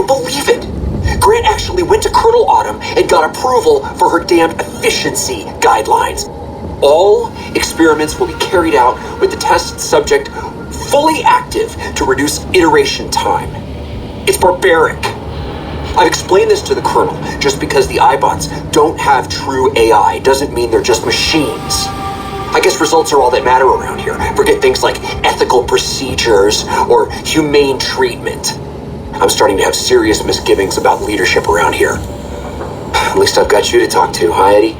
Believe it! Grant actually went to Colonel Autumn and got approval for her damned efficiency guidelines. All experiments will be carried out with the test subject fully active to reduce iteration time. It's barbaric. I've explained this to the Colonel. Just because the iBots don't have true AI doesn't mean they're just machines. I guess results are all that matter around here. Forget things like ethical procedures or humane treatment. I'm starting to have serious misgivings about leadership around here. At least I've got you to talk to, huh, Eddie?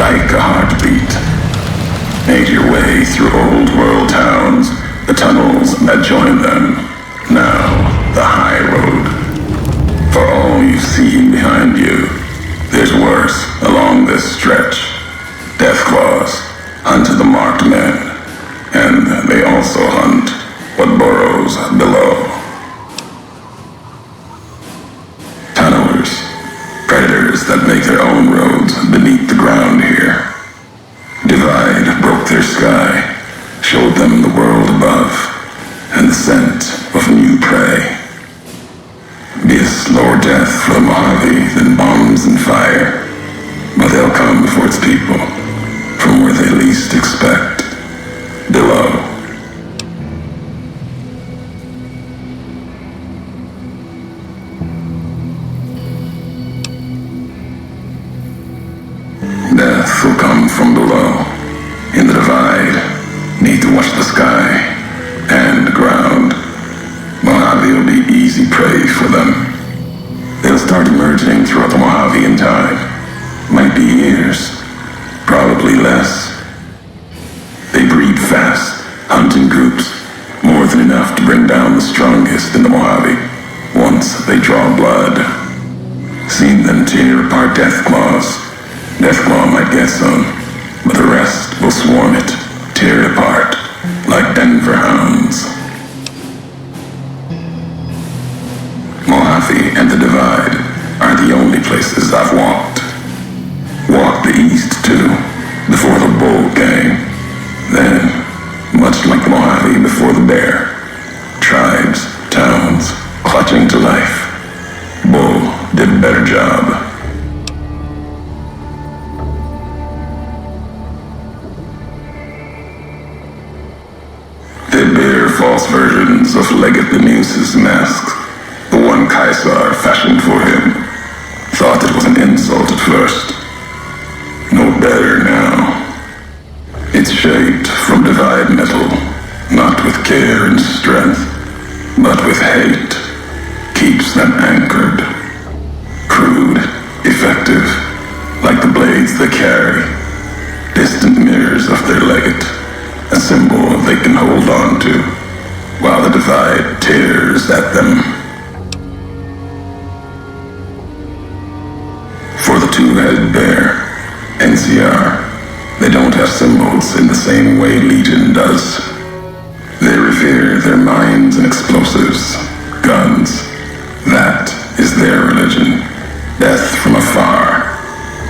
like a heartbeat. Made your way through old world towns, the tunnels that join them. Now, the high road. For all you've seen behind you, there's worse along this stretch. Death claws hunt the marked men, and they also hunt what burrows below. Tunnelers, predators that make their own roads beneath the ground here. Divide broke their sky, showed them the world above, and the scent of new prey. Be a slower death for the Mojave than bombs and fire, but they'll come for its people, from where they least expect, below. Death will come from below. In the divide, need to watch the sky and the ground. Mojave will be easy prey for them. They'll start emerging throughout the Mojave in time. Might be years, probably less. They breed fast, hunt in groups, more than enough to bring down the strongest in the Mojave, once they draw blood. Seen them tear apart Deathclaws. Deathclaw might get some, but the rest will swarm it, tear it apart, like Denver hounds. Mojave and the Divide are the only places I've walked. Walked the east too, before the bull came. Then, much like the Mojave before the bear, tribes, towns, clutching to life. Bull did a better job. They bear false versions of Legate Benuse's masks. The one Caesar fashioned for him. Thought it was an insult at first. No better now. It's shaped from divide metal, not with care and strength, but with hate. Keeps them anchored. Crude, effective, like the blades they carry. Distant mirrors of their legate. A symbol they can hold on to, while the divide tears at them. For the two-headed bear, NCR, they don't have symbols in the same way Legion does. They revere their mines and explosives, guns. That is their religion. Death from afar.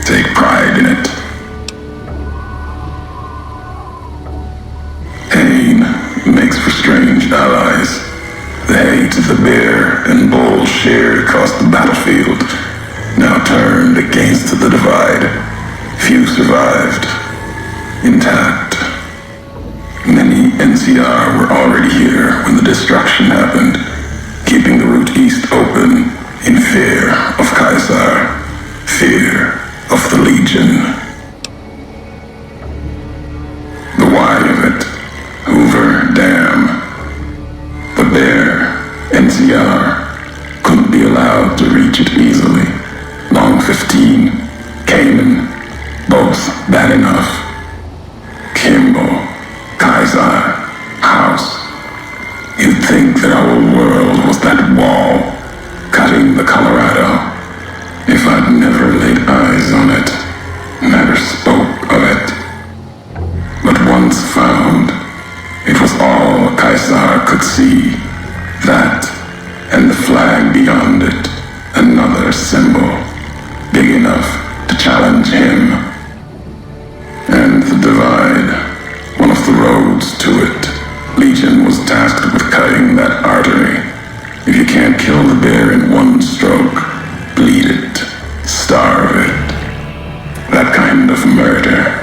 Take pride in it. Pain makes for strange allies. The hate the bear and bull shared across the battlefield, now turned against the divide. Few survived, intact. Many NCR were already here when the destruction happened, keeping the route east open in fear of Caesar, fear of the Legion. The why of it, Hoover Dam. The bear, NCR, couldn't be allowed to reach it easily. Long 15, Cayman, both bad enough. Kimball, Caesar, House. You'd think their whole world was that wall, cutting the Colorado. If I'd never laid eyes on it, never spoke of it. But once found, it was all Caesar could see. That, and the flag beyond it, another symbol, big enough to challenge him. And the divide, one of the roads to it. Legion was tasked with cutting that artery. If you can't kill the bear in one stroke, bleed it, starve it. That kind of murder.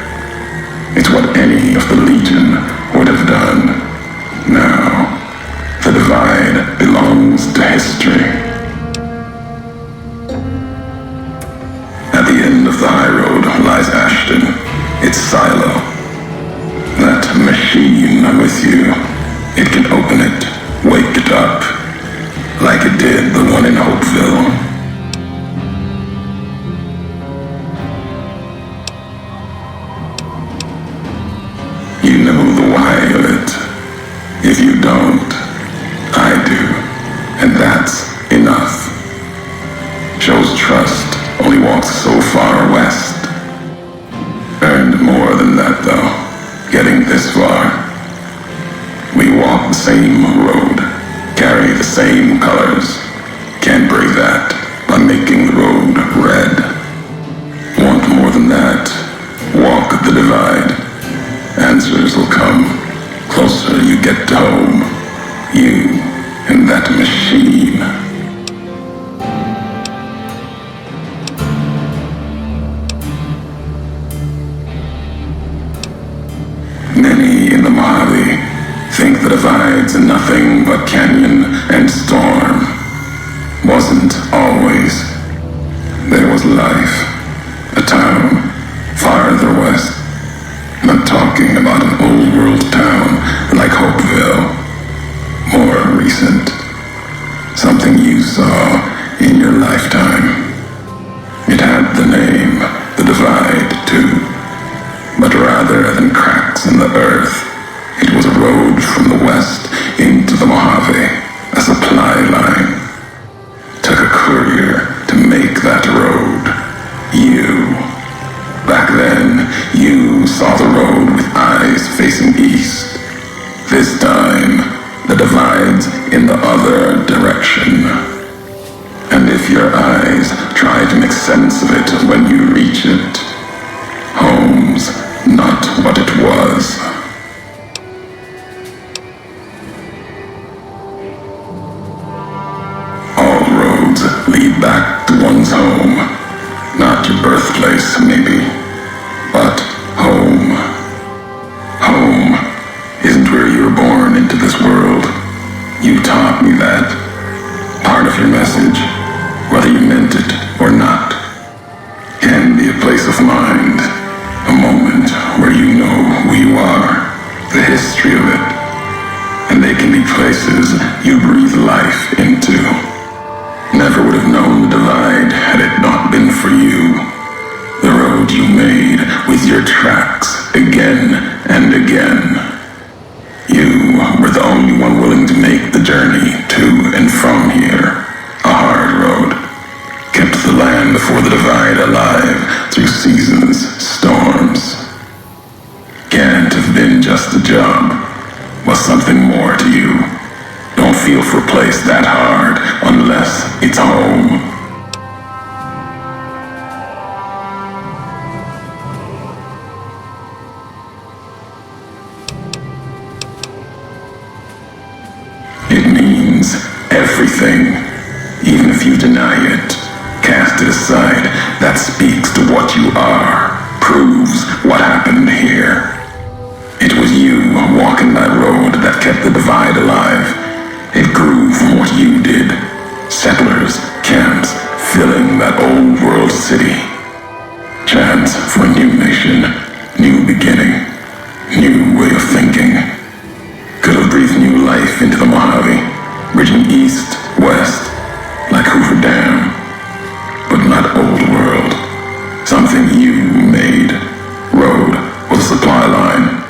It's what any of the Legion would have done. Now, the divide belongs to history. At the end of the high road lies Ashton, its silo. That machine with you, it can open it, wake it up, like it did the one in Hopeville. the same road, carry the same colors. Can't break that by making the road red. Want more than that? Walk the divide. Answers will come. Closer you get to home. You and that machine. Many in the Mojave think the divide's nothing but canyon and storm. Wasn't always. There was life. A town farther west. Not talking about an old world town like Hopeville. More recent. Something you saw in your lifetime. It had the name, the divide, too. But rather than cracks in the earth, it was a road from the west into the Mojave, a supply line. Took a courier to make that road. You. Back then, you saw the road with eyes facing east. This time, the divide's in the other direction. And if your eyes try to make sense of it when you reach it, home's not what it was. All roads lead back to one's home. Not your birthplace, maybe, but home. Home isn't where you were born into this world. You taught me that. Part of your message, whether you meant it or not, can be a place of mind. A moment where you know who you are, the history of it. And they can be places you breathe life into. Never would have known the divide had it not been for you. The road you made with your tracks again and again. You were the only one willing to make the journey to and from here. A hard road. Kept the land before the divide alive through seasons, storms. Can't have been just a job. Was something more to you. Don't feel for a place that hard unless it's home. It means everything, even if you deny it. Cast it aside. That speaks to what you are. Proves what happened here. It was you walking that road that kept the divide alive. It grew from what you did. Settlers, camps, filling that old world city. Chance for a new nation, new beginning, new way of thinking. Could have breathed new life into the Mojave, bridging east, west, like Hoover Dam. But not old world. Something you made. Road was a supply line.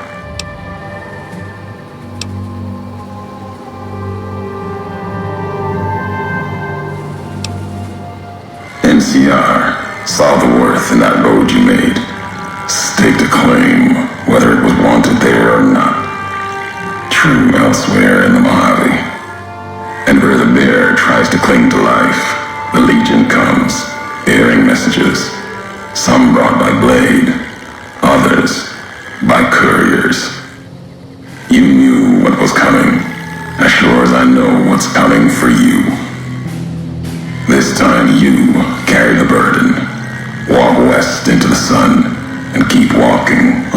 NCR saw the worth in that road you made. Staked a claim, whether it was wanted there or not. True elsewhere in the Mojave. And where the bear tries to cling to life, the Legion comes, bearing messages. Some brought by blade, others by couriers. You knew what was coming, as sure as I know what's coming for you. This time you carry the burden. Walk west into the sun and keep walking.